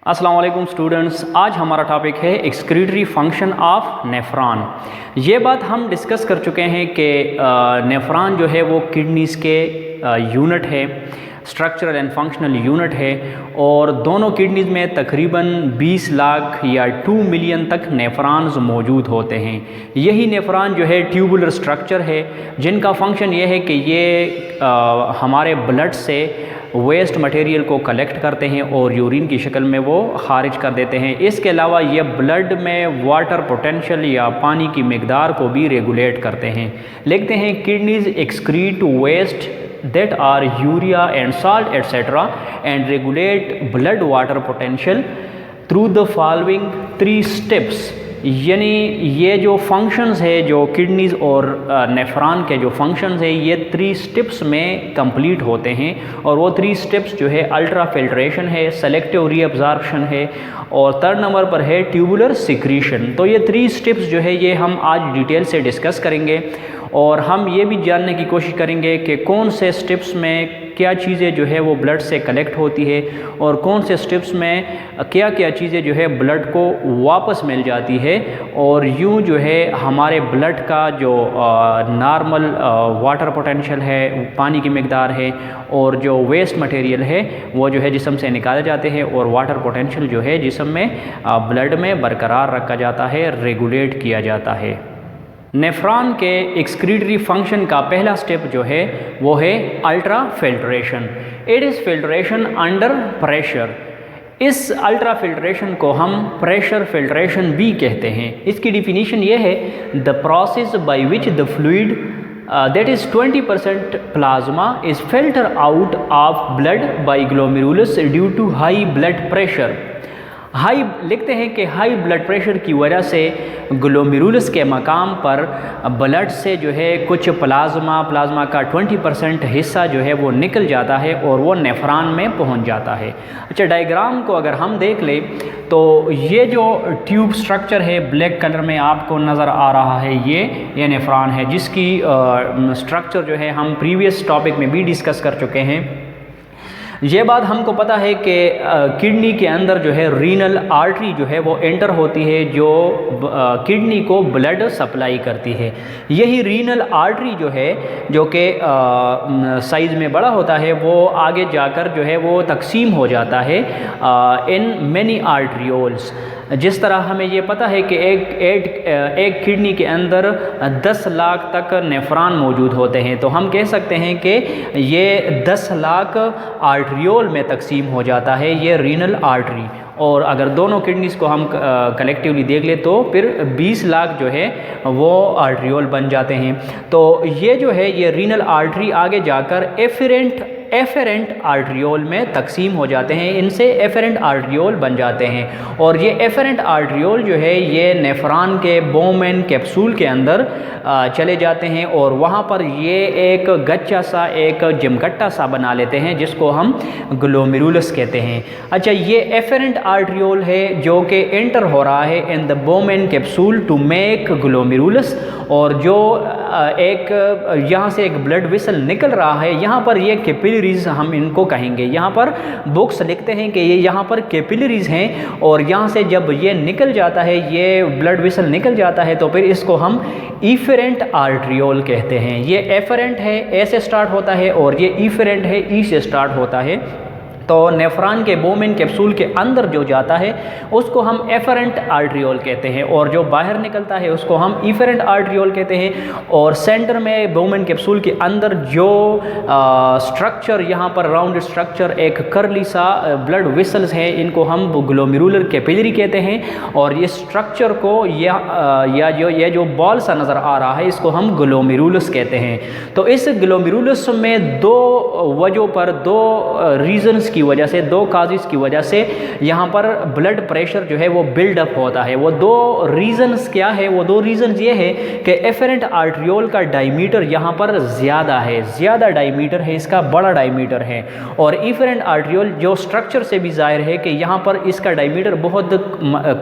अस्सलाम वालेकुम स्टूडेंट्स, आज हमारा टॉपिक है एक्सक्रीटरी फंक्शन ऑफ नेफ्रॉन। ये बात हम डिस्कस कर चुके हैं कि नेफ्रॉन जो है वो किडनीज़ के यूनिट है, स्ट्रक्चरल एंड फंक्शनल यूनिट है और दोनों किडनीज़ में तकरीबन 20 लाख या 2 मिलियन तक नेफ्रॉन्स मौजूद होते हैं। यही नेफ्रॉन जो है ट्यूबुलर स्ट्रक्चर है जिनका फंक्शन ये है कि ये हमारे ब्लड से वेस्ट मटेरियल को कलेक्ट करते हैं और यूरिन की शक्ल में वो खारिज कर देते हैं। इसके अलावा ये ब्लड में वाटर पोटेंशियल या पानी की मिकदार को भी रेगुलेट करते हैं। लिखते हैं kidneys excrete waste that are urea and salt etc. and regulate blood water potential through the following 3 steps। यानी ये जो फंक्शंस है, जो किडनीज़ और नेफ्रॉन के जो फंक्शंस है, ये 3 स्टेप्स में कंप्लीट होते हैं और वो 3 स्टेप्स जो है अल्ट्रा फिल्ट्रेशन है, सेलेक्टिव रीअब्जॉर्प्शन है और 3rd नंबर पर है ट्यूबुलर सिक्रीशन। तो ये 3 स्टेप्स जो है ये हम आज डिटेल से डिस्कस करेंगे और हम ये भी जानने की कोशिश करेंगे कि कौन से स्टेप्स में क्या चीज़ें जो है वो ब्लड से कलेक्ट होती है और कौन से स्टेप्स में क्या क्या चीज़ें जो है ब्लड को वापस मिल जाती है और यूँ जो है हमारे ब्लड का जो नॉर्मल वाटर पोटेंशियल है, पानी की मिकदार है और जो वेस्ट मटेरियल है वो जो है जिस्म से निकाले जाते हैं और वाटर पोटेंशियल जो है जिस्म में ब्लड में बरकरार रखा जाता है, रेगुलेट किया जाता है। नेफ्रॉन के एक्सक्रीटरी फंक्शन का पहला स्टेप जो है वो है ultra filtration. It is filtration under pressure. इस अल्ट्रा फिल्ट्रेशन को हम प्रेशर फिल्ट्रेशन भी कहते हैं। इसकी डिफिनीशन ये है the process by which the fluid that is 20% plasma is filtered out of blood by glomerulus due to high blood pressure। High लिखते हैं कि हाई ब्लड प्रेशर की वजह से ग्लोमेरुलस के मकाम पर ब्लड से जो है कुछ प्लाज्मा का 20% हिस्सा जो है वो निकल जाता है और वो नेफ्रॉन में पहुंच जाता है। अच्छा, डायग्राम को अगर हम देख लें तो ये जो ट्यूब स्ट्रक्चर है ब्लैक कलर में आपको नज़र आ रहा है, ये नेफ्रॉन है जिसकी स्ट्रक्चर जो है हम प्रीवियस टॉपिक में भी डिस्कस कर चुके हैं। ये बात हमको पता है कि किडनी के अंदर जो है रीनल आर्टरी जो है वो एंटर होती है जो किडनी को ब्लड सप्लाई करती है। यही रीनल आर्टरी जो है जो कि साइज़ में बड़ा होता है वो आगे जाकर जो है वो तकसीम हो जाता है इन मैनी आर्ट्रियोल्स। जिस तरह हमें ये पता है कि एक किडनी के अंदर 10 लाख तक नेफ्रॉन मौजूद होते हैं, तो हम कह सकते हैं कि ये 10 लाख आर्ट्रियोल में तकसीम हो जाता है ये रीनल आर्टरी। और अगर दोनों किडनीज़ को हम कलेक्टिवली देख ले तो फिर 20 लाख जो है वो आर्ट्रियोल बन जाते हैं। तो ये जो है ये रीनल आर्टरी आगे जाकर एफेरेंट आर्ट्रियोल में तकसीम हो जाते हैं, इनसे एफेरेंट आर्ट्रियोल बन जाते हैं और ये एफेरेंट आर्ट्रियोल जो है ये नेफ्रॉन के बोमेन कैप्सूल के अंदर चले जाते हैं और वहाँ पर ये एक गच्चा सा, एक जिमकट्टा सा बना लेते हैं जिसको हम ग्लोमेरुलस कहते हैं। अच्छा, ये एफेरेंट आर्ट्रियोल है जो कि एंटर हो रहा है in the Bowman capsule to make glomerulus और जो एक यहाँ से एक ब्लड वेसल निकल रहा है, यहाँ पर ये कैपिलरीज हम इनको कहेंगे। यहाँ पर बुक्स लिखते हैं कि ये यहाँ पर कैपिलरीज हैं और यहाँ से जब ये निकल जाता है, ये ब्लड वेसल निकल जाता है तो फिर इसको हम इफेरेंट आर्ट्रियोल कहते हैं। ये एफरेंट है, ए से स्टार्ट होता है और ये इफेरेंट है, ई से स्टार्ट होता है। तो नेफ्रॉन के बोमेन कैप्सूल के अंदर जो जाता है उसको हम एफरेंट आर्ट्रियोल कहते हैं और जो बाहर निकलता है उसको हम इफेरेंट आर्ट्रियोल कहते हैं। और सेंटर में बोमेन कैप्सूल के अंदर जो स्ट्रक्चर यहाँ पर राउंड स्ट्रक्चर एक कर्ली सा ब्लड वेसल्स है, इनको हम ग्लोमेरुलर कैपिलरी कहते हैं और ये स्ट्रक्चर को ये जो बॉल सा नज़र आ रहा है इसको हम ग्लोमेरुलस कहते हैं। तो इस ग्लोमेरुलस में 2 वजहों पर, 2 रीजन्स की वजह से, 2 काजिज़ की वजह से यहाँ पर ब्लड प्रेशर जो है वो बिल्डअप होता है। वो 2 रीज़न्स क्या है? वो 2 रीज़न्स ये है कि एफेरेंट आर्ट्रियोल का डायमीटर यहाँ पर ज़्यादा है, ज़्यादा डायमीटर है, इसका बड़ा डायमीटर है और इफेरेंट आर्ट्रियोल जो स्ट्रक्चर से भी ज़ाहिर है कि यहाँ पर इसका डायमीटर बहुत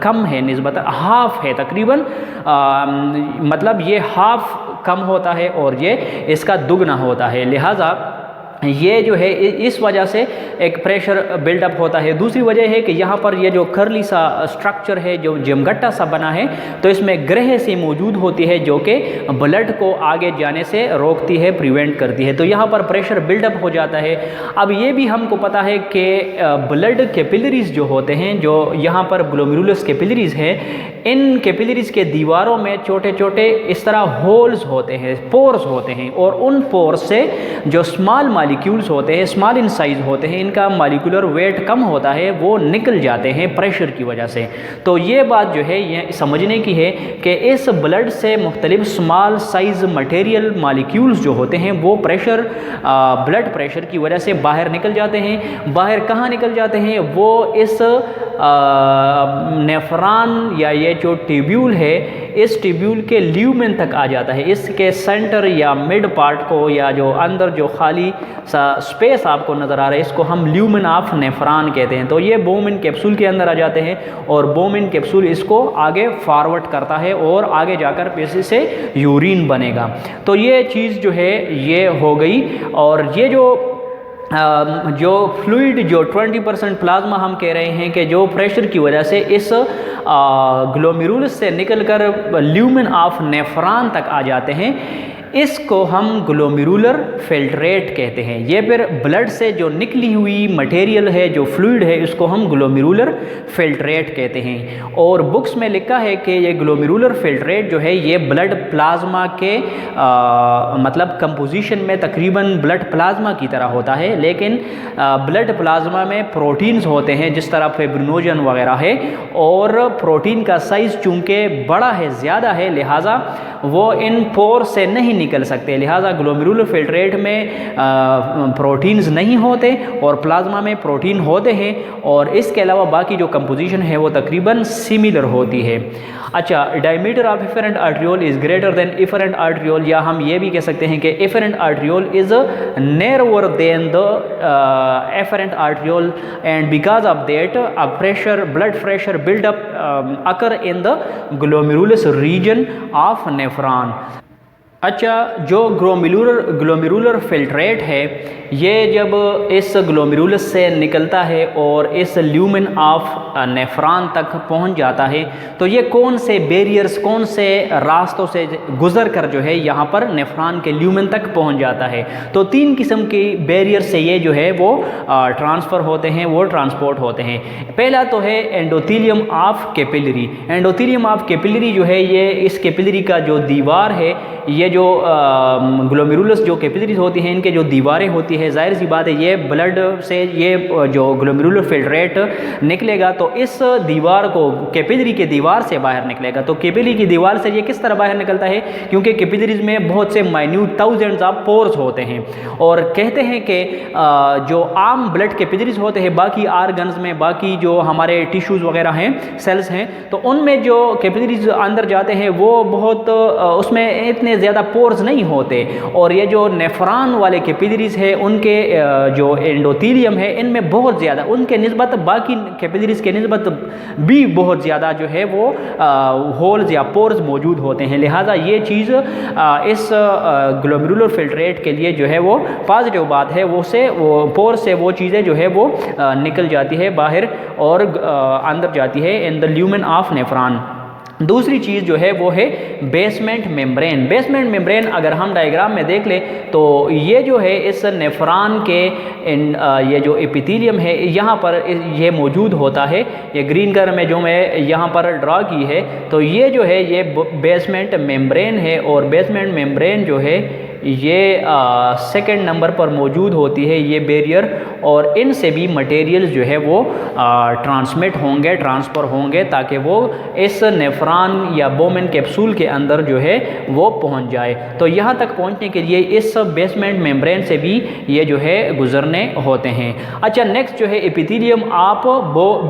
कम है, निस्बतन हाफ है तकरीबन, मतलब ये हाफ कम होता है और ये इसका दुगना होता है। लिहाजा ये जो है इस वजह से एक प्रेशर बिल्डअप होता है। दूसरी वजह है कि यहाँ पर ये जो कर्ली सा स्ट्रक्चर है, जो जमगट्टा सा बना है, तो इसमें ग्रह से मौजूद होती है जो कि ब्लड को आगे जाने से रोकती है, प्रिवेंट करती है। तो यहाँ पर प्रेशर बिल्डअप हो जाता है। अब ये भी हमको पता है कि ब्लड कैपिलरीज जो होते हैं, जो यहाँ पर ग्लोमेरुलस कैपिलरीज हैं, इन कैपिलरीज के दीवारों में छोटे छोटे इस तरह होल्स होते हैं, पोर्स होते हैं, और उन पोर्स से जो स्मॉल मॉलिक्यूल्स होते हैं, स्मॉल इन साइज होते हैं, इनका मॉलिक्यूलर वेट कम होता है, वो निकल जाते हैं प्रेशर की वजह से। तो ये बात जो है ये समझने की है कि इस ब्लड से मुख्तलिफ स्मॉल साइज मटेरियल मॉलिक्यूल्स जो होते हैं वो प्रेशर ब्लड प्रेशर की वजह से बाहर निकल जाते हैं। बाहर कहाँ निकल जाते हैं? वो इस नेफ्रॉन या ये जो ट्यूब्यूल है, इस ट्यूब्यूल के ल्यूमेन तक आ जाता है। इसके सेंटर या मिड पार्ट को, या जो अंदर जो खाली सा स्पेस आपको नज़र आ रहा है, इसको हम ल्यूमेन ऑफ नेफ्रॉन कहते हैं। तो ये बोमेन कैप्सूल के अंदर आ जाते हैं और बोमेन कैप्सूल इसको आगे फॉरवर्ड करता है और आगे जाकर पैसे से यूरिन बनेगा। तो ये चीज़ जो है ये हो गई। और ये जो फ्लूइड जो 20% प्लाज्मा हम कह रहे हैं कि जो प्रेशर की वजह से इस ग्लोमेरुलस से निकलकर ल्यूमेन ऑफ नेफ्रॉन तक आ जाते हैं, इसको हम ग्लोमेरुलर फिल्ट्रेट कहते हैं। ये फिर ब्लड से जो निकली हुई मटेरियल है, जो फ्लूइड है, इसको हम ग्लोमेरुलर फिल्ट्रेट कहते हैं। और बुक्स में लिखा है कि ये ग्लोमेरुलर फिल्ट्रेट जो है ये ब्लड प्लाज्मा के मतलब कंपोजिशन में तकरीबन ब्लड प्लाज्मा की तरह होता है, लेकिन ब्लड प्लाज्मा में प्रोटीन्स होते हैं जिस तरह फिब्रिनोजन वगैरह है, और प्रोटीन का साइज़ चूँकि बड़ा है, ज़्यादा है, लिहाजा वो इन पोर से नहीं निकल सकते। लिहाजा ग्लोमेरुलर फिल्ट्रेट में प्रोटीन्स नहीं होते और प्लाज्मा में प्रोटीन होते हैं, और इसके अलावा बाकी जो कंपोजिशन है वो तकरीबन सिमिलर होती है। अच्छा, diameter of efferent arteriole is greater than efferent arteriole, या हम ये भी कह सकते हैं कि efferent arteriole is narrower than the efferent arteriole, and because of that blood pressure buildup occur in the glomerulus region of nephron. अच्छा, जो ग्लोमेरुलर फिल्ट्रेट है, ये जब इस ग्लोमेरुलस से निकलता है और इस ल्यूमेन ऑफ नेफ्रॉन तक पहुंच जाता है, तो ये कौन से बैरियर्स, कौन से रास्तों से गुजर कर जो है यहाँ पर नेफ्रॉन के ल्यूमेन तक पहुंच जाता है? तो 3 किस्म के बैरियर से ये जो है वो ट्रांसफ़र होते हैं, वो ट्रांसपोर्ट होते हैं। पहला तो है endothelium of capillary. Endothelium of capillary जो है, ये इस कैपिलरी का जो दीवार है, ये जो ग्लोमेरुलस जो कैपिलरीज होती हैं, इनके जो दीवारें होती है, जाहिर सी बात है ये ब्लड से ये जो ग्लोमेरुलर फिल्ट्रेट निकलेगा तो इस दीवार को, कैपिलरी के दीवार से बाहर निकलेगा। तो कैपिलरी की दीवार से ये किस तरह बाहर निकलता है? क्योंकि कैपिलरीज में बहुत से माइन्यूट थाउजेंड्स ऑफ पोर्स होते हैं, और कहते हैं कि जो आम ब्लड कैपिलरीज होते हैं बाकी आर्गन्स में, बाकी जो हमारे टिश्यूज़ वगैरह हैं, सेल्स हैं, तो उनमें जो कैपिलरीज अंदर जाते हैं वो बहुत उसमें इतने ज़्यादा पोर्स नहीं होते, और ये जो नेफ्रॉन वाले कैपिलरीज है उनके जो एंडोथीलियम है इनमें बहुत ज़्यादा, उनके निस्बत बाकी कैपिलरीज के निस्बत भी बहुत ज़्यादा जो है वो होल्स या पोर्स मौजूद होते हैं। लिहाजा ये चीज़ इस ग्लोमेरुलर फिल्ट्रेट के लिए जो है वो पॉजिटिव बात है, वो पोर से वो चीज़ें जो है वो निकल जाती है बाहर और अंदर जाती है in the lumen of nephron. दूसरी चीज़ जो है वो है बेसमेंट मेम्ब्रेन। बेसमेंट मेम्ब्रेन अगर हम डायग्राम में देख लें तो ये जो है इस नेफ्रॉन के ये जो एपिथेलियम है यहाँ पर ये मौजूद होता है। ये ग्रीन कलर में जो मैं यहाँ पर ड्रा की है, तो ये जो है ये बेसमेंट मेम्ब्रेन है, और बेसमेंट मेम्ब्रेन जो है ये सेकंड नंबर पर मौजूद होती है ये बैरियर, और इनसे भी मटेरियल्स जो है वो ट्रांसमिट होंगे, ट्रांसफ़र होंगे, ताकि वो इस नेफ्रॉन या बोमेन कैप्सूल के अंदर जो है वो पहुंच जाए। तो यहाँ तक पहुंचने के लिए इस बेसमेंट मेम्ब्रेन से भी ये जो है गुजरने होते हैं। अच्छा, नेक्स्ट जो है एपिथेलियम ऑफ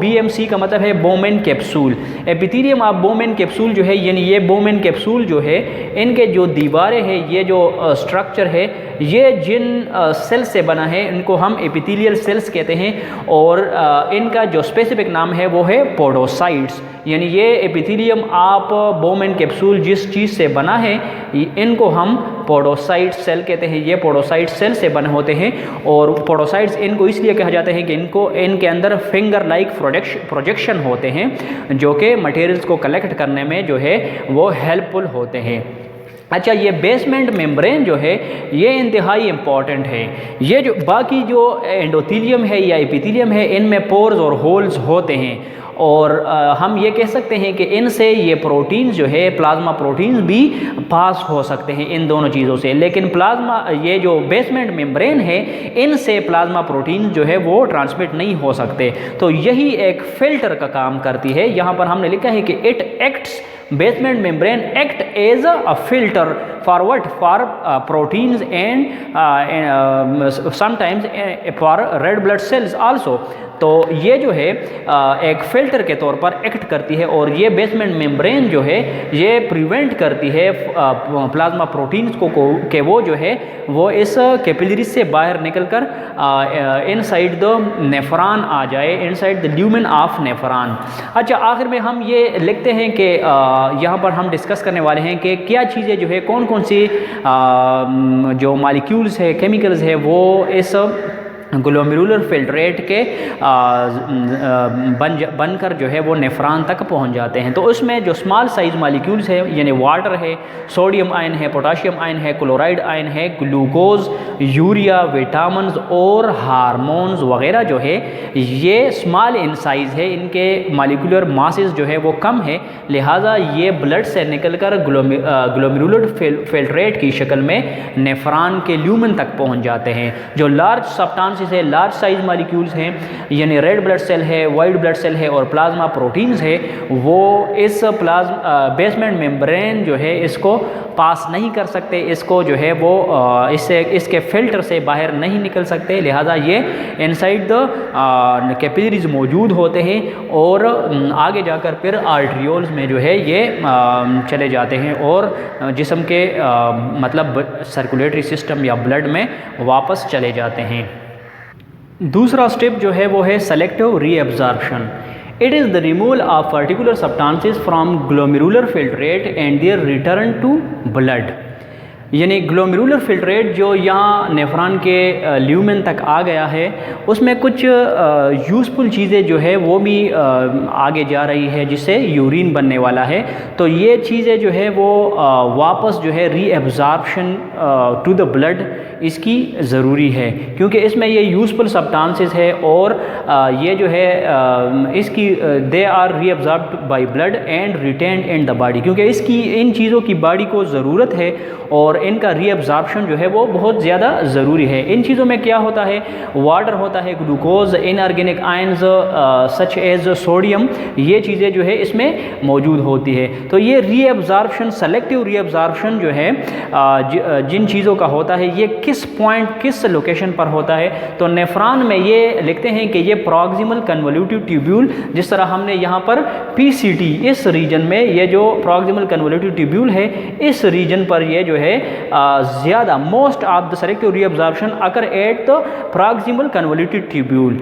BMC का मतलब है Bowman capsule. Epithelium of Bowman capsule जो है, यानी ये बोमेन कैप्सूल जो है इनके जो दीवारें हैं, ये जो स्ट्रक्चर है ये जिन सेल्स से बना है इनको हम एपिथेलियल सेल्स कहते हैं, और इनका जो स्पेसिफिक नाम है वो है पोडोसाइट्स। यानी ये एपिथेलियम आप बोमेन कैप्सूल जिस चीज़ से बना है इनको हम पोडोसाइट सेल कहते हैं। ये पोडोसाइट सेल से बने होते हैं, और पोडोसाइट्स इनको इसलिए कहा जाता है कि इनके अंदर फिंगर लाइक प्रोजेक्शन होते हैं जो कि मटेरियल्स को कलेक्ट करने में जो है वो हेल्पफुल होते हैं। अच्छा, ये बेसमेंट मेम्ब्रेन जो है ये इंतहाई इम्पॉर्टेंट है। ये जो बाकी जो एंडोथीलियम है या एपिथेलियम है इनमें पोर्स और होल्स होते हैं, और हम ये कह सकते हैं कि इनसे ये प्रोटीन्स जो है प्लाज्मा प्रोटीन्स भी पास हो सकते हैं इन दोनों चीज़ों से। लेकिन प्लाज्मा ये जो बेसमेंट मेम्ब्रेन है इनसे प्लाज्मा प्रोटीन्स जो है वो ट्रांसमिट नहीं हो सकते। तो यही एक फ़िल्टर का काम करती है। यहाँ पर हमने लिखा है कि it acts basement membrane act as a filter for what, for proteins and sometimes for red blood cells also। तो ये जो है एक फ़िल्टर के तौर पर एक्ट करती है, और ये बेसमेंट मेम्ब्रेन जो है ये प्रिवेंट करती है प्लाज्मा प्रोटीन्स को कि वो जो है वो इस कैपिलरीज से बाहर निकलकर इनसाइड द नेफ्रॉन आ जाए, inside the lumen of nephron. अच्छा, आखिर में हम ये लिखते हैं कि यहाँ पर हम डिस्कस करने वाले हैं कि क्या चीज़ें जो है कौन कौन सी जो मॉलिक्यूल्स है, केमिकल्स है वो इस ग्लोमेरुलर फिल्ट्रेट के बनकर जो है वो नेफ्रॉन तक पहुंच जाते हैं। तो उसमें जो स्मॉल साइज मॉलिक्यूल्स है यानी वाटर है, सोडियम आयन है, पोटाशियम आयन है, क्लोराइड आयन है, ग्लूकोज, यूरिया, विटामिन्स और हार्मोन्स वगैरह जो है ये स्मॉल इन साइज़ है, इनके मॉलिक्यूलर मासेस जो है वो कम है, लिहाजा ये ब्लड से निकलकर ग्लोमेरुलर फिल्ट्रेट की शक्ल में नेफ्रॉन के ल्यूमेन तक पहुँच जाते हैं। जो लार्ज सब्सटेंस है, लार्ज साइज मॉलिक्यूल्स हैं यानी रेड ब्लड सेल है, वाइट ब्लड सेल है और प्लाज्मा प्रोटीन्स है, वो इस बेसमेंट मेम्ब्रेन जो है इसको पास नहीं कर सकते, इसको जो है वो इसके फिल्टर से बाहर नहीं निकल सकते, लिहाजा ये इनसाइड द कैपिलरीज मौजूद होते हैं और आगे जाकर फिर आर्ट्रियोल्स में जो है ये चले जाते हैं और जिस्म के मतलब सर्कुलेटरी सिस्टम या ब्लड में वापस चले जाते हैं। दूसरा स्टेप जो है वो है selective reabsorption. It is the removal of particular substances from glomerular filtrate and their return to blood. यानी ग्लोमेरुलर फिल्ट्रेट जो यहाँ नेफ्रॉन के ल्यूमेन तक आ गया है उसमें कुछ यूज़फुल चीज़ें जो है वो भी आगे जा रही है जिससे यूरिन बनने वाला है। तो ये चीज़ें जो है वो वापस जो है रीअब्जॉर्प्शन टू द ब्लड इसकी ज़रूरी है, क्योंकि इसमें ये यूज़फुल सब्सटेंसेस है और ये जो है इसकी they are reabsorbed by blood and retained in the body, क्योंकि इसकी इन चीज़ों की बॉडी को ज़रूरत है और इनका रीअब्जॉर्प्शन जो है वो बहुत ज़्यादा ज़रूरी है। इन चीज़ों में क्या होता है, वाटर होता है, glucose, inorganic ions such as sodium, ये चीज़ें जो है इसमें मौजूद होती है। तो ये रीअब्जॉर्प्शन, सेलेक्टिव रीअब्जॉर्प्शन जो है जिन चीज़ों का होता है ये किस पॉइंट, किस लोकेशन पर होता है, तो नेफ्रॉन में ये लिखते हैं कि ये प्रॉक्सिमल कन्वोल्यूटिव ट्यूब्यूल, जिस तरह हमने यहाँ पर पीसीटी इस रीजन में ये जो प्रॉक्सिमल कन्वोल्यूटिव ट्यूब्यूल है इस रीजन पर ये जो है ज़्यादा most of the selective reabsorption occur at the proximal convolutive tubule.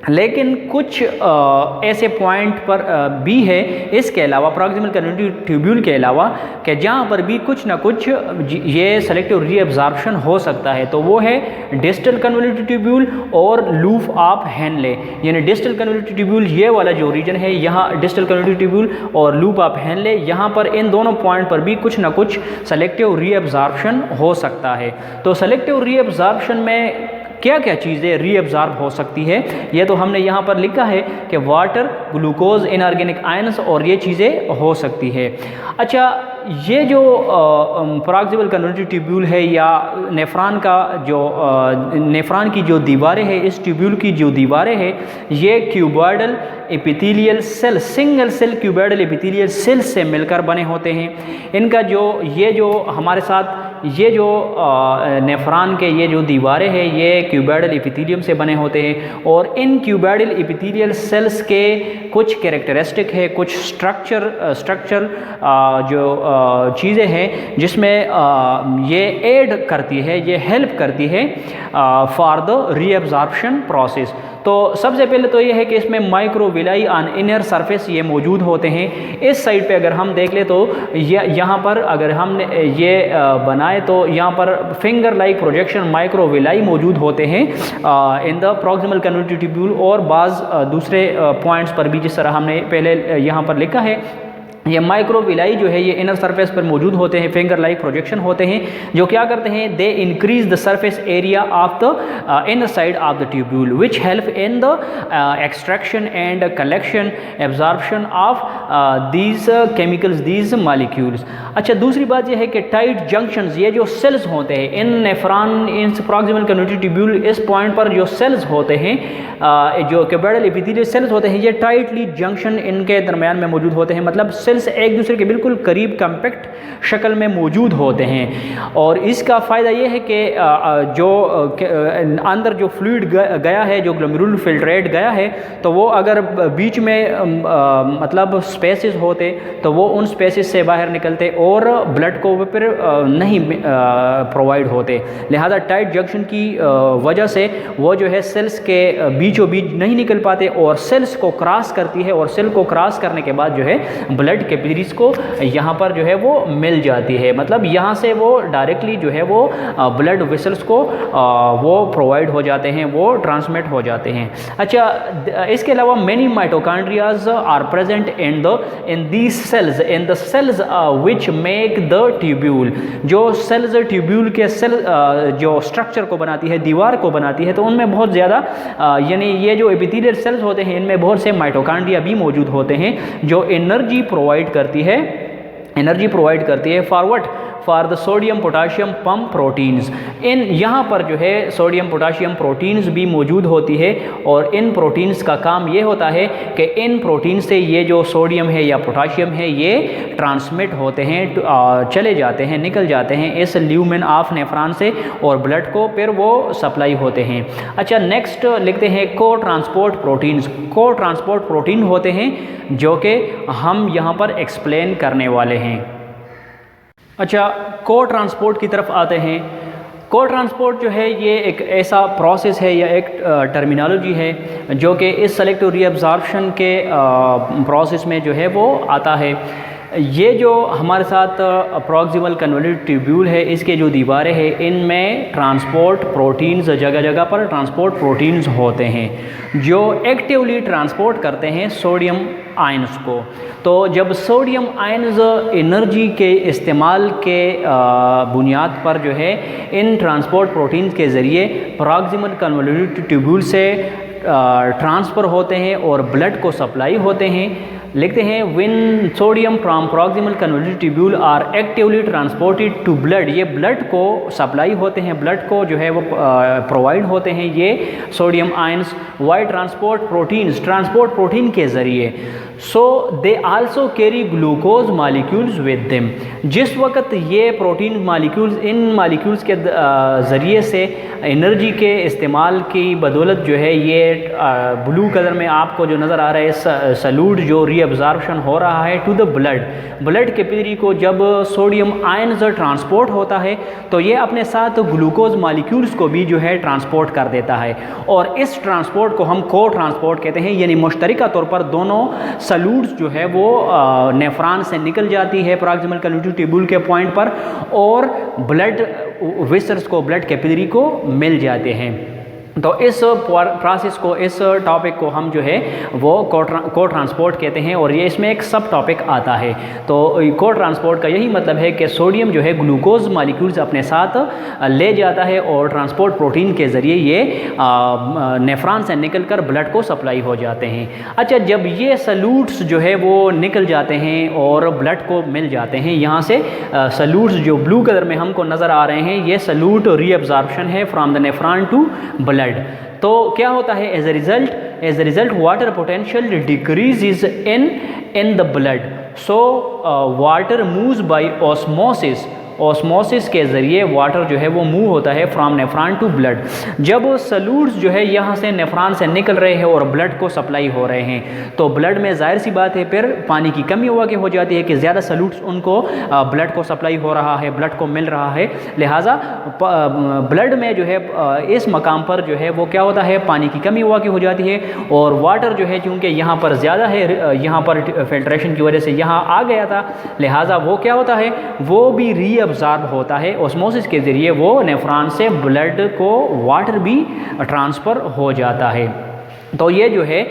लेकिन कुछ ऐसे पॉइंट पर भी है इसके अलावा प्रॉक्सिमल कन्वोल्यूटिव ट्यूब्यूल के अलावा कि जहाँ पर भी कुछ ना कुछ ये सेलेक्टिव रीअब्जॉर्प्शन हो सकता है, तो वो है डिस्टल कन्वोल्यूटिव ट्यूब्यूल और लूप ऑफ हेनले। यानी डिस्टल कन्वोल्यूटिव ट्यूब्यूल ये वाला जो रीजन है यहाँ डिस्टल कन्वोल्यूटिव ट्यूब्यूल और लूप ऑफ हेनले, यहाँ पर इन दोनों पॉइंट पर भी कुछ ना कुछ सेलेक्टिव रीअब्जॉर्प्शन हो सकता है। तो सेलेक्टिव रीअब्जॉर्प्शन में क्या क्या चीज़ें रीअब्जॉर्ब हो सकती है, ये तो हमने यहाँ पर लिखा है कि वाटर, ग्लूकोज, इनऑर्गेनिक आयंस और ये चीज़ें हो सकती है। अच्छा, ये जो प्रॉक्सिमल कन्वोल्यूटिव ट्यूब्यूल है या नेफ्रॉन का जो नेफ्रॉन की जो दीवारें हैं, इस ट्यूब्यूल की जो दीवारें हैं ये cuboidal epithelial cell, single cell cuboidal epithelial cell से मिलकर बने होते हैं। इनका जो ये जो हमारे साथ ये जो नेफ्रॉन के ये जो दीवारें हैं ये क्यूबॉइडल एपिथेलियम से बने होते हैं और इन क्यूबॉइडल एपिथेलियल सेल्स के कुछ कैरेक्टरिस्टिक है, कुछ स्ट्रक्चर जो चीज़ें हैं जिसमें ये ऐड करती है, ये हेल्प करती है फॉर द रीअब्जॉर्प्शन प्रोसेस। तो सबसे पहले तो ये है कि इसमें माइक्रोविलाई ऑन इनर सरफेस ये मौजूद होते हैं। इस साइड पे अगर हम देख ले तो यहाँ पर अगर हमने ये बनाए तो यहाँ पर फिंगर लाइक प्रोजेक्शन माइक्रोविलाई मौजूद होते हैं in the proximal convergent tubule और बाज़ दूसरे पॉइंट्स पर भी, जिस तरह हमने पहले यहाँ पर लिखा है, ये माइक्रोविलाई जो है ये इनर सरफेस पर मौजूद होते हैं, फिंगर लाइक प्रोजेक्शन होते हैं जो क्या करते हैं, they increase the surface area of the inner side of the tubule which help in the extraction and collection absorption of these chemicals, these molecules. अच्छा, दूसरी बात यह है कि टाइट जंक्शंस, ये जो सेल्स होते हैं इन नेफ्रॉन, इन प्रॉक्सिमल कन्वर्जेंट ट्यूब्यूल, इस पॉइंट पर जो सेल्स होते हैं जो क्यूबॉइडल एपिथेलियल सेल्स होते हैं, ये टाइटली जंक्शन इनके दरमियान में मौजूद होते हैं, मतलब सेल्स एक दूसरे के बिल्कुल करीब कम्पैक्ट शक्ल में मौजूद होते हैं। और इसका फ़ायदा ये है कि जो अंदर जो फ्लूइड गया है, जो ग्लोमेरुलर फिल्ट्रेट गया है, तो वो अगर बीच में मतलब स्पेसेस होते तो वो उन स्पेसेस से बाहर निकलते और ब्लड को वो फिर नहीं प्रोवाइड होते। लिहाजा टाइट जंक्शन की वजह से वो जो है सेल्स के बीचों बीच नहीं निकल पाते और सेल्स को क्रॉस करती है और सेल को क्रॉस करने के बाद जो है ब्लड कैपिलरीज को यहाँ पर जो है वो मिल जाती है, मतलब यहाँ से वो डायरेक्टली जो है वो ब्लड वेसल्स को वो प्रोवाइड हो जाते हैं, वो ट्रांसमिट हो जाते हैं। अच्छा, इसके अलावा many mitochondrias are present in these cells, in the cells which make the tubule. जो सेल्स ट्यूब्यूल के सेल जो स्ट्रक्चर को बनाती है, दीवार को बनाती है, तो उनमें बहुत ज़्यादा यानी ये जो एपिथेलियल सेल्स होते हैं इनमें बहुत से माइटोकॉन्ड्रिया भी मौजूद होते हैं जो एनर्जी प्रोवाइड करती है for the sodium potassium pump proteins. इन यहाँ पर जो है सोडियम पोटाशियम प्रोटीन्स भी मौजूद होती है और इन प्रोटीन्स का काम ये होता है कि इन प्रोटीन से ये जो सोडियम है या पोटाशियम है ये ट्रांसमिट होते हैं, चले जाते हैं, निकल जाते हैं इस ल्यूमेन ऑफ नेफ्रॉन से और ब्लड को फिर वो सप्लाई होते हैं। अच्छा, नेक्स्ट लिखते हैं को ट्रांसपोर्ट प्रोटीन्स। को ट्रांसपोर्ट प्रोटीन होते हैं जो कि हम यहाँ पर एक्सप्लेन करने वाले हैं। अच्छा, को ट्रांसपोर्ट की तरफ आते हैं। को ट्रांसपोर्ट जो है ये एक ऐसा प्रोसेस है या एक टर्मिनोलॉजी है जो कि इस सेलेक्टिव रीअब्जॉर्प्शन के प्रोसेस में जो है वो आता है। ये जो हमारे साथ प्रॉक्सिमल कन्वर्जेंट ट्यूब्यूल है, इसके जो दीवारें हैं इनमें ट्रांसपोर्ट प्रोटीन्स, जगह जगह पर ट्रांसपोर्ट प्रोटीन्स होते हैं जो एक्टिवली ट्रांसपोर्ट करते हैं सोडियम आयंस को। तो जब सोडियम आयंस एनर्जी के इस्तेमाल के बुनियाद पर जो है इन ट्रांसपोर्ट प्रोटीन्स के ज़रिए प्रॉक्सिमल कन्वर्जेंट ट्यूब्यूल से ट्रांसफ़र होते हैं और ब्लड को सप्लाई होते हैं। लिखते हैं when sodium from proximal convergent tubule are actively transported to blood. ये ब्लड को सप्लाई होते हैं, ब्लड को जो है वो प्रोवाइड होते हैं ये sodium ions via transport proteins, transport protein के ज़रिए। So they also carry glucose molecules with them. जिस वक्त ये प्रोटीन मालिक्यूल्स, इन मालिक्यूल्स के ज़रिए से एनर्जी के इस्तेमाल की बदौलत जो है ये ब्लू कलर में आपको जो नज़र आ रहा है सल्यूट जो रीअब्जॉर्प्शन हो रहा है टू द ब्लड कैपिलरी को जब सोडियम आयंस ट्रांसपोर्ट होता है तो ये अपने साथ ग्लूकोज मालिक्यूल्स को भी जो है ट्रांसपोर्ट कर देता है और इस ट्रांसपोर्ट को हम को ट्रांसपोर्ट कहते हैं। यानी मुश्तरका तौर पर दोनों सल्यूट्स जो है वो नेफ्रॉन से निकल जाती है प्रॉक्सिमल कन्वर्जेंट ट्यूब्यूल के पॉइंट पर और ब्लड वेसल्स को, ब्लड कैपिलरी को मिल जाते हैं। तो इस प्रोसेस को, इस टॉपिक को हम जो है वो को ट्रांसपोर्ट कहते हैं और ये इसमें एक सब टॉपिक आता है। तो को ट्रांसपोर्ट का यही मतलब है कि सोडियम जो है ग्लूकोज मालिक्यूल्स अपने साथ ले जाता है और ट्रांसपोर्ट प्रोटीन के ज़रिए ये नेफ्रॉन से निकलकर ब्लड को सप्लाई हो जाते हैं। अच्छा, जब ये सल्यूट्स जो है वो निकल जाते हैं और ब्लड को मिल जाते हैं, यहाँ से सल्यूट्स जो ब्लू कलर में हमको नज़र आ रहे हैं ये सल्यूट रीअब्जॉर्प्शन है from the nephron to blood. तो क्या होता है as a result water potential decreases in the blood. So water moves by osmosis osmosis के ज़रिए वाटर जो है वो मूव होता है फ्रॉम नेफ्रॉन टू ब्लड। जब सॉल्यूट्स जो है यहाँ से नेफ्रॉन से निकल रहे हैं और ब्लड को सप्लाई हो रहे हैं, तो ब्लड में जाहिर सी बात है फिर पानी की कमी हो जाती है कि ज़्यादा सॉल्यूट्स उनको ब्लड को सप्लाई हो रहा है, ब्लड को मिल रहा है, लिहाजा ब्लड में जो है इस मकाम पर जो है वो क्या होता है, पानी की कमी हो जाती है और वाटर जो है चूँकि यहाँ पर ज़्यादा है, यहाँ पर फिल्ट्रेशन की वजह से यहाँ आ गया था, लिहाजा वो क्या होता है, वो भी रीअब्ज़ॉर्ब होता है ऑस्मोसिस के ज़रिए, वो नेफ्रॉन से ब्लड को वाटर भी ट्रांसफ़र हो जाता है। तो ये जो है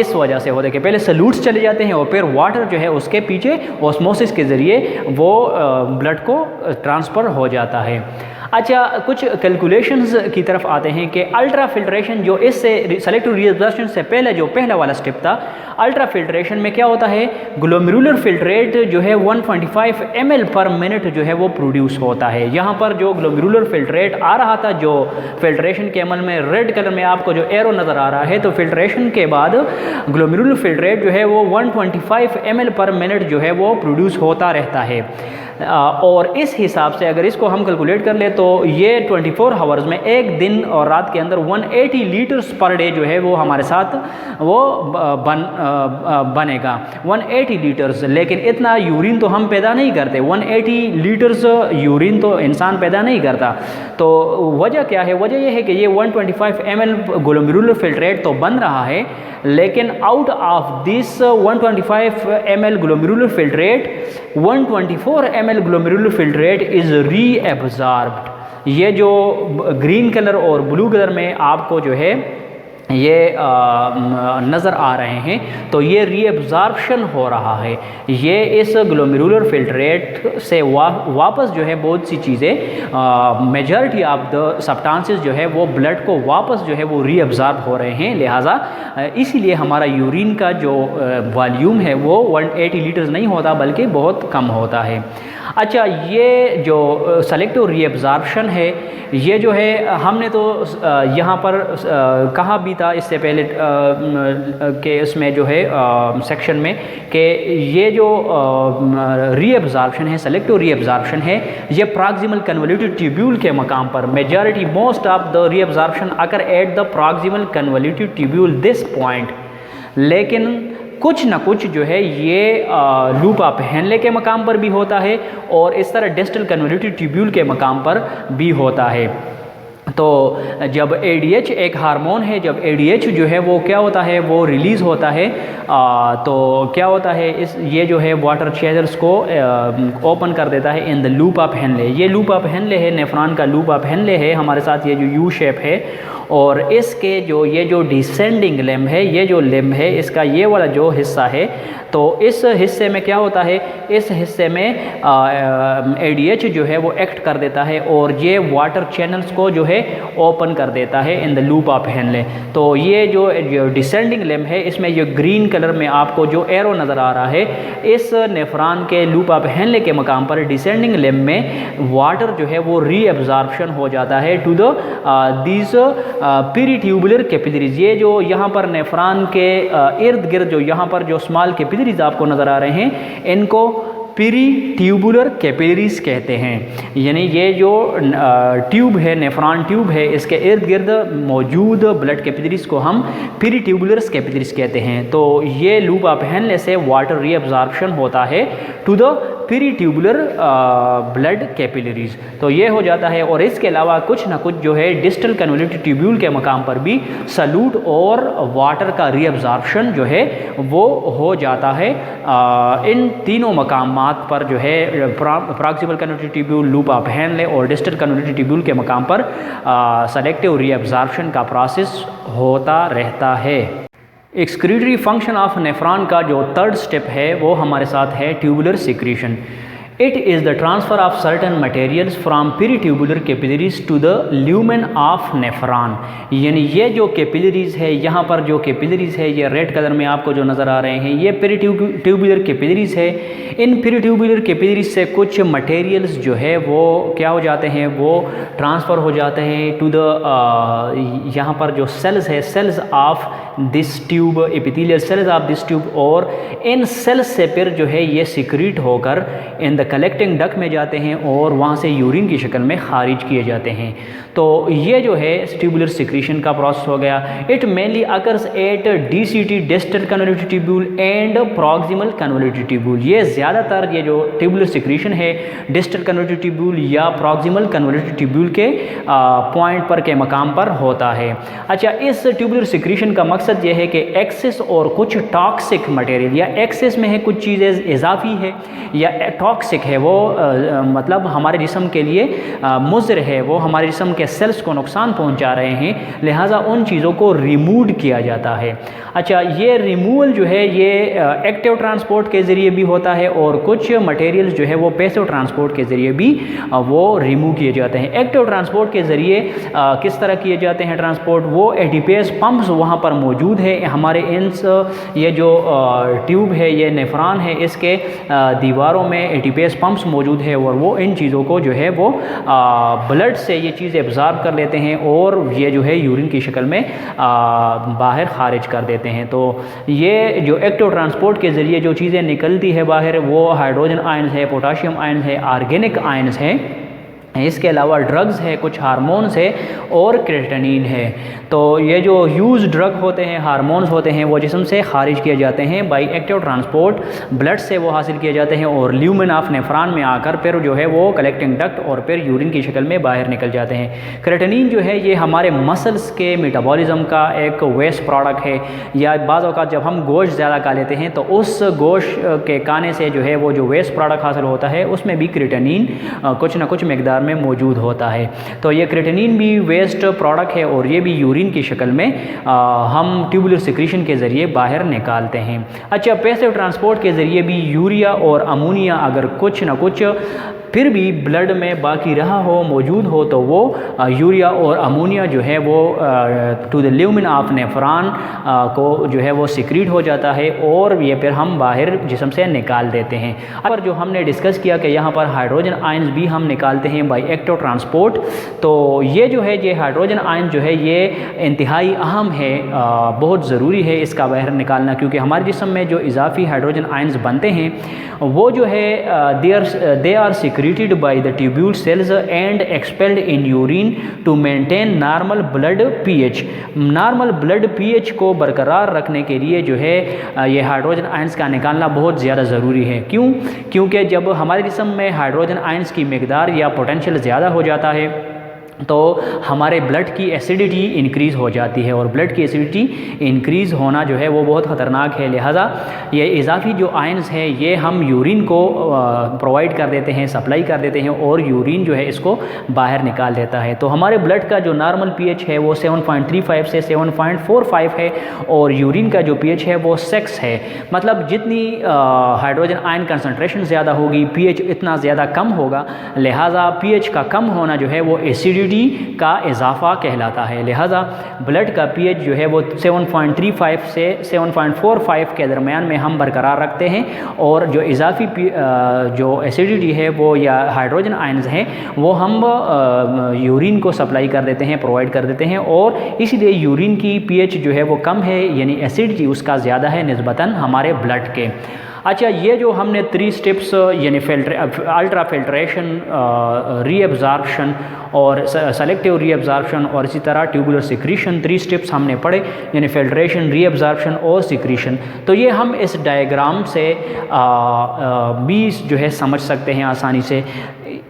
इस वजह से होता है कि पहले सॉल्यूट्स चले जाते हैं और फिर वाटर जो है उसके पीछे ऑस्मोसिस के ज़रिए वो ब्लड को ट्रांसफ़र हो जाता है। अच्छा, कुछ कैलकुलेशंस की तरफ आते हैं कि अल्ट्रा फिल्ट्रेशन जो इससे सेलेक्टिव रीअब्जॉर्प्शन से पहले जो पहला वाला स्टेप था, अल्ट्रा फिल्ट्रेशन में क्या होता है, ग्लोमेरुलर फिल्ट्रेट जो है 125 ml पर मिनट जो है वो प्रोड्यूस होता है। यहाँ पर जो ग्लोमेरुलर फिल्ट्रेट आ रहा था, जो फिल्ट्रेशन के अमल में रेड कलर में आपको जो एरो नज़र आ रहा है, तो फिल्ट्रेशन के बाद ग्लोमेरुलर फिल्ट्रेट जो है वो 125 ml पर मिनट जो है वो प्रोड्यूस होता रहता है। और इस हिसाब से अगर इसको हम कैलकुलेट कर ले तो ये 24 आवर्स में, एक दिन और रात के अंदर 180 लीटर्स पर डे जो है वो हमारे साथ वो बनेगा 180 लीटर्स। लेकिन इतना यूरिन तो हम पैदा नहीं करते, 180 लीटर्स यूरिन तो इंसान पैदा नहीं करता। तो वजह क्या है, वजह यह है कि ये 125 ml ग्लोमेरुलर फिल्ट्रेट तो बन रहा है, लेकिन out of this 125 ml glomerular filtrate 124 ml glomerular filtrate is reabsorbed. ये जो ग्रीन कलर और ब्लू कलर में आपको जो है ये नज़र आ रहे हैं, तो ये रीअब्जॉर्प्शन हो रहा है। ये इस ग्लोमेरुलर फिल्ट्रेट से वापस जो है बहुत सी चीज़ें, मेजॉरिटी ऑफ द सब्सटेंसेस जो है वो ब्लड को वापस जो है वो रीअब्जॉर्ब हो रहे हैं, लिहाजा इसीलिए हमारा यूरिन का जो वॉल्यूम है वो 180 लीटर्स नहीं होता बल्कि बहुत कम होता है। अच्छा, ये जो सेलेक्टिव रीअब्जॉर्प्शन है, ये जो है हमने तो यहाँ पर कहा भी था इससे पहले के इसमें जो है सेक्शन में कि ये जो रीअब्जॉर्प्शन है, सेलेक्टिव रीअब्जॉर्प्शन है, ये प्रॉक्सिमल कन्वोल्यूटेड ट्यूब्यूल के मकाम पर majority most of the reabsorption occur at the proximal convoluted tubule this point, लेकिन कुछ ना कुछ जो है ये लूप ऑफ हेनले के मकाम पर भी होता है और इस तरह डिस्टल कन्वोल्यूटेड ट्यूब्यूल के मकाम पर भी होता है। तो जब ADH एक हार्मोन है, जब ADH जो है वो क्या होता है, वो रिलीज़ होता है, तो क्या होता है, ये जो है वाटर चैनल्स को ओपन कर देता है in the loop of Henley. ये लूप ऑफ हेनले है, नेफ्रॉन का लूप ऑफ हेनले है हमारे साथ, ये जो यू शेप है, और इसके जो ये जो डिसेंडिंग लिम्ब है, ये जो लिम्ब है इसका ये वाला जो हिस्सा है, तो इस हिस्से में क्या होता है, इस हिस्से में ADH जो है वो एक्ट कर देता है और ये वाटर चैनल्स को जो है ओपन कर देता है in the loop of Henley. तो ये जो डिसेंडिंग लिम्ब है, इसमें ये ग्रीन कलर में आपको जो एरो नज़र आ रहा है, इस नेफ्रॉन के लूप ऑफ हेनले के मकाम पर डिसेंडिंग लिम्ब में वाटर जो है वो रीअब्जॉर्प्शन हो जाता है to the these peritubular capillaries. ये जो यहाँ पर नेफ्रॉन के इर्द गिर्द जो यहाँ पर जो स्मॉल कैपिलरीज आपको नज़र आ रहे हैं, इनको पेरिट्यूबुलर कैपिलरीज कहते हैं। यानी ये जो ट्यूब है, नेफ्रॉन ट्यूब है, इसके इर्द गिर्द मौजूद ब्लड कैपिलरीज को हम पेरिट्यूबुलर कैपिलरीज कहते हैं। तो ये लूप ऑफ हेनले से वाटर रीअब्जॉर्प्शन होता है to the peritubular blood capillaries, तो ये हो जाता है। और इसके अलावा कुछ ना कुछ जो है डिस्टल कन्वोल्यूटेड ट्यूब्यूल के मकाम पर भी सॉल्यूट और वाटर का रीअब्जॉर्प्शन जो है वो हो जाता है। इन तीनों मकामात पर जो है proximal convoluted tubule, loop of Henley और डिस्टल कन्वोल्यूटेड ट्यूब्यूल के मकाम पर सेलेक्टिव रीअब्जॉर्प्शन का प्रोसेस होता रहता है। एक्सक्रीटरी फंक्शन ऑफ नेफ्रॉन का जो थर्ड स्टेप है वो हमारे साथ है tubular secretion. It is the transfer of certain materials from peritubular capillaries to the lumen of nephron. यानी ये जो कैपिलरीज है, यहाँ पर जो कैपिलरीज है, ये रेड कलर में आपको जो नज़र आ रहे हैं, ये पेरिट्यूबुलर कैपिलरीज है। इन पेरिट्यूबुलर कैपिलरीज से कुछ मटेरियल्स जो है वो क्या हो जाते हैं, वो ट्रांसफ़र हो जाते हैं टू द यहाँ पर जो सेल्स है, cells of this tube, epithelial cells of this tube, और इन सेल्स से फिर जो है ये सिक्रीट होकर इन द कलेक्टिंग डक्ट में जाते हैं और वहाँ से यूरिन की शक्ल में खारिज किए जाते हैं। तो ये जो है ट्यूबुलर सिक्रीशन का प्रोसेस हो गया। It mainly occurs at DCT distal convolutive tubule and proximal convolutive tubule. ये ज़्यादातर ये जो ट्यूबुलर सिक्रीशन है डिस्टल कन्वोल्यूटिव ट्यूब्यूल या प्रॉक्सिमल कन्वोल्यूटिव ट्यूब्यूल के पॉइंट पर के मकाम पर होता है। अच्छा, इस ट्यूबुलर सिक्रीशन का मकसद ये है कि एक्सेस और कुछ टॉक्सिक मटेरियल, या एक्सेस में है कुछ चीज़ें इजाफी है या टॉक्सिक है, वो मतलब हमारे जिस्म के लिए मुज़र है, वो हमारे जिस्म के सेल्स को नुकसान पहुंचा रहे हैं, लिहाजा उन चीज़ों को रिमूव किया जाता है। अच्छा, ये रिमूवल जो है ये एक्टिव ट्रांसपोर्ट के ज़रिए भी होता है और कुछ मटेरियल्स जो है वो पैसिव ट्रांसपोर्ट के ज़रिए भी वो रिमूव किए जाते हैं। एक्टिव ट्रांसपोर्ट के ज़रिए किस तरह किए जाते हैं ट्रांसपोर्ट, वो एडीपीएस पंप्स वहाँ पर मौजूद है हमारे इंस, ये जो ट्यूब है ये नेफ्रॉन है, इसके दीवारों में एडीपीएस पंप्स मौजूद है और वो इन चीज़ों को जो है वो ब्लड से ये चीज़ एब्जॉर्ब कर लेते हैं और ये जो है यूरिन की शक्ल में बाहर खारिज कर देते हैं। तो ये जो एक्टिव ट्रांसपोर्ट के ज़रिए जो चीज़ें निकलती है बाहर, वो हाइड्रोजन आयन्स है, पोटाशियम आयन्स है, ऑर्गेनिक आयन्स हैं, इसके अलावा ड्रग्स है, कुछ हार्मोन्स है और क्रेटिनिन है। तो ये जो यूज़ ड्रग होते हैं, हार्मोन्स होते हैं, वो जिस्म से खारिज किए जाते हैं बाई एक्टिव ट्रांसपोर्ट, ब्लड से वो हासिल किए जाते हैं और ल्यूमेन ऑफ नेफ्रॉन में आकर फिर जो है वो कलेक्टिंग डक्ट और फिर यूरिन की शक्ल में बाहर निकल जाते हैं। क्रेटिनिन जो है ये हमारे मसल्स के मेटाबॉलिज्म का एक वेस्ट प्रोडक्ट है, या बाज़ औक़ात जब हम गोश्त ज़्यादा खा लेते हैं तो उस गोश्त के खाने से जो है वो जो वेस्ट प्रोडक्ट हासिल होता है उसमें भी क्रेटिनिन कुछ ना कुछ मिकदार में मौजूद होता है। तो ये क्रेटिनिन भी वेस्ट प्रोडक्ट है और ये भी यूरिन की शक्ल में हम ट्यूबुलर सिक्रीशन के ज़रिए बाहर निकालते हैं। अच्छा, पैसिव ट्रांसपोर्ट के ज़रिए भी यूरिया और अमोनिया अगर कुछ ना कुछ फिर भी ब्लड में बाकी रहा हो, मौजूद हो, तो वो यूरिया और अमोनिया जो है वो to the lumen of nephron को जो है वो सिक्रीट हो जाता है और ये फिर हम बाहर जिस्म से निकाल देते हैं। पर जो हमने डिस्कस किया कि यहाँ पर हाइड्रोजन आयन्स भी हम निकालते हैं बाई एक्टिव ट्रांसपोर्ट, तो ये जो है ये हाइड्रोजन आयन जो है ये इंतहाई अहम है, बहुत ज़रूरी है इसका बाहर निकालना, क्योंकि हमारे जिस्म में जो इजाफी हाइड्रोजन आयन्स बनते हैं वो जो है they are secreted by the tubule cells and expelled in urine to maintain normal blood pH। Normal blood pH को बरकरार रखने के लिए जो है ये हाइड्रोजन आयन्स का निकालना बहुत ज़्यादा ज़रूरी है। क्यों? क्योंकि जब हमारे जिस्म में हाइड्रोजन आयन्स की मिकदार या पोटेंशियल ज़्यादा हो जाता है तो हमारे ब्लड की एसिडिटी इंक्रीज़ हो जाती है और ब्लड की एसिडिटी इंक्रीज़ होना जो है वो बहुत ख़तरनाक है। लिहाजा ये इजाफी जो आयन्स हैं ये हम यूरिन को प्रोवाइड कर देते हैं, सप्लाई कर देते हैं और यूरिन जो है इसको बाहर निकाल देता है। तो हमारे ब्लड का जो नॉर्मल pH है वो 7.35 से 7.45 है और यूरिन का जो pH है वो 6 है। मतलब जितनी हाइड्रोजन आयन कंसनट्रेशन ज़्यादा होगी pH इतना ज़्यादा कम होगा, लिहाजा pH का कम होना जो है वो एसिडिटी का इजाफा कहलाता है। लिहाजा ब्लड का pH जो है वो 7.35 से 7.45 के दरमियान में हम बरकरार रखते हैं और जो इजाफी जो एसिडिटी है वो या हाइड्रोजन आयन्स हैं वो हम यूरिन को सप्लाई कर देते हैं, प्रोवाइड कर देते हैं और इसीलिए यूरिन की pH जो है वो कम है, यानी एसिडिटी उसका ज़्यादा है निस्बतन हमारे ब्लड के। अच्छा, ये जो हमने 3 स्टेप्स यानी अल्ट्रा फिल्ट्रेशन, रीअब्जॉर्प्शन और सेलेक्टिव रीअब्जॉर्प्शन और इसी तरह ट्यूबुलर सिक्रीशन 3 स्टेप्स हमने पढ़े, यानी फिल्ट्रेशन, रीअब्जॉर्प्शन और सिक्रीशन। तो ये हम इस डायग्राम से भी जो है समझ सकते हैं आसानी से।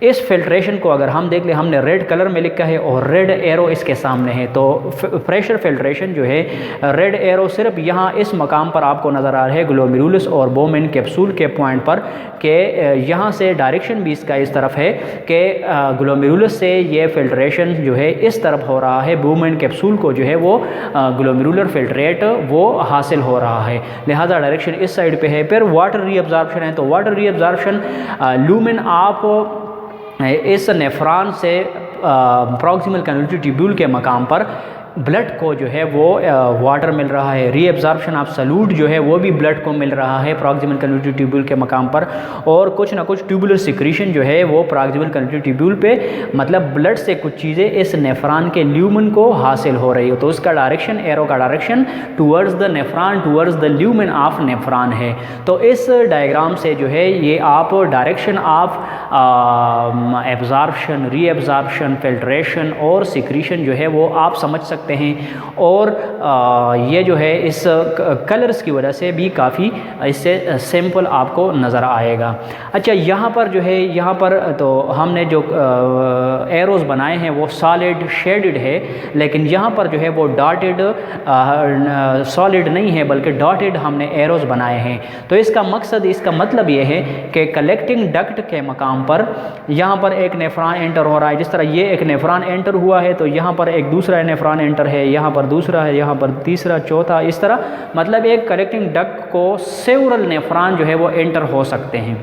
इस फिल्ट्रेशन को अगर हम देख लें, हमने रेड कलर में लिखा है और रेड एरो इसके सामने है। तो प्रेशर फिल्ट्रेशन जो है, रेड एरो सिर्फ यहाँ इस मकाम पर आपको नज़र आ रहा है ग्लोमेरुलस और बोमेन कैप्सूल के पॉइंट पर, कि यहाँ से डायरेक्शन भी इसका इस तरफ है कि ग्लोमेरुलस से ये फिल्ट्रेशन जो है इस तरफ हो रहा है, बोमेन कैप्सूल को जो है वो ग्लोमेरुलर फिल्ट्रेट वो हासिल हो रहा है, लिहाजा डायरेक्शन इस साइड पे है। फिर वाटर रीअब्जॉर्प्शन है, तो वाटर रीअब्जॉर्प्शन ल्यूमेन आप इस नेफ्रॉन से प्रॉक्सिमल कन्वोल्यूटिव ट्यूब्यूल के मकाम पर ब्लड को जो है वो वाटर मिल रहा है, रीअब्जॉर्प्शन ऑफ सॉल्यूट जो है वो भी ब्लड को मिल रहा है प्रॉक्सिमल कन्वर्जिव ट्यूब्यूल के मकाम पर, और कुछ ना कुछ ट्यूबुलर सिक्रीशन जो है वो प्रॉक्सिमल कन्वर्जिव ट्यूब्यूल पे, मतलब ब्लड से कुछ चीज़ें इस नेफ्रॉन के ल्यूमन को हासिल हो रही हो। तो उसका डायरेक्शन, एरो का direction towards the nephron, towards the lumen of nephron है। तो इस डायग्राम से जो है ये आप direction of absorption, reabsorption, filtration और सिक्रीशन जो है वो आप समझ सकते हैं। और ये जो है इस कलर्स की वजह से भी काफ़ी इससे सिंपल आपको नज़र आएगा। अच्छा, यहाँ पर जो है, यहाँ पर तो हमने जो एरोज़ बनाए हैं वो सॉलिड शेडेड है, लेकिन यहाँ पर जो है वो डॉटेड सॉलिड नहीं है बल्कि डॉटेड हमने एरोज़ बनाए हैं। तो इसका मकसद, इसका मतलब ये है कि कलेक्टिंग डक्ट के मकाम पर यहाँ पर एक नेफ्रॉन एंटर हो रहा है। जिस तरह ये एक नेफ्रॉन एंटर हुआ है तो यहाँ पर एक दूसरा नेफ्रॉन एंटर है, यहाँ पर दूसरा है, यहाँ पर तीसरा, चौथा, इस तरह मतलब एक कलेक्टिंग डक्ट को सेवरल नेफ्रॉन जो है वो एंटर हो सकते हैं।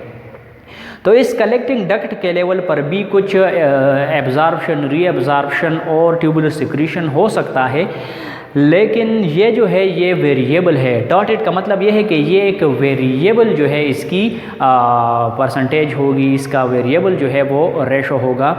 तो इस कलेक्टिंग डक्ट के लेवल पर भी कुछ एब्जॉर्प्शन, रीअब्जॉर्प्शन और ट्यूबुलर सिक्रीशन हो सकता है, लेकिन ये जो है ये वेरिएबल है। डॉटेड का मतलब ये है कि ये एक वेरिएबल जो है इसकी परसेंटेज होगी, इसका वेरिएबल जो है वो रेशो होगा।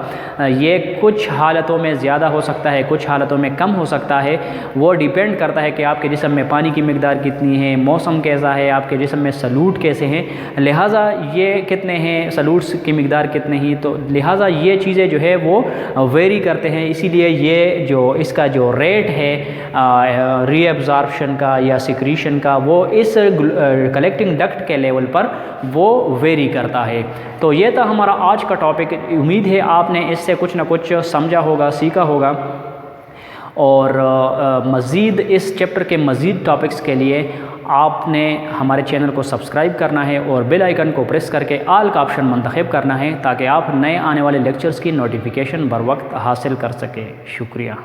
ये कुछ हालतों में ज़्यादा हो सकता है, कुछ हालतों में कम हो सकता है। वो डिपेंड करता है कि आपके जिस्म में पानी की मिकदार कितनी है, मौसम कैसा है, आपके जिस्म में सलूट कैसे हैं, लिहाजा ये कितने हैं, सलूट्स की मिकदार कितने ही, तो लिहाजा ये चीज़ें जो है वो वेरी करते हैं। इसीलिए ये जो इसका जो रेट है रीअब्जॉर्प्शन का या सिक्रीशन का, वो इस कलेक्टिंग डक्ट के लेवल पर वो वेरी करता है। तो ये था हमारा आज का टॉपिक। उम्मीद है आपने इससे कुछ ना कुछ समझा होगा, सीखा होगा। और मज़ीद इस चैप्टर के मज़ीद टॉपिक्स के लिए आपने हमारे चैनल को सब्सक्राइब करना है और बेल आइकन को प्रेस करके आल का ऑप्शन मुंतखब करना है, ताकि आप नए आने वाले लेक्चर्स की नोटिफिकेशन बर वक्त हासिल कर सकें। शुक्रिया।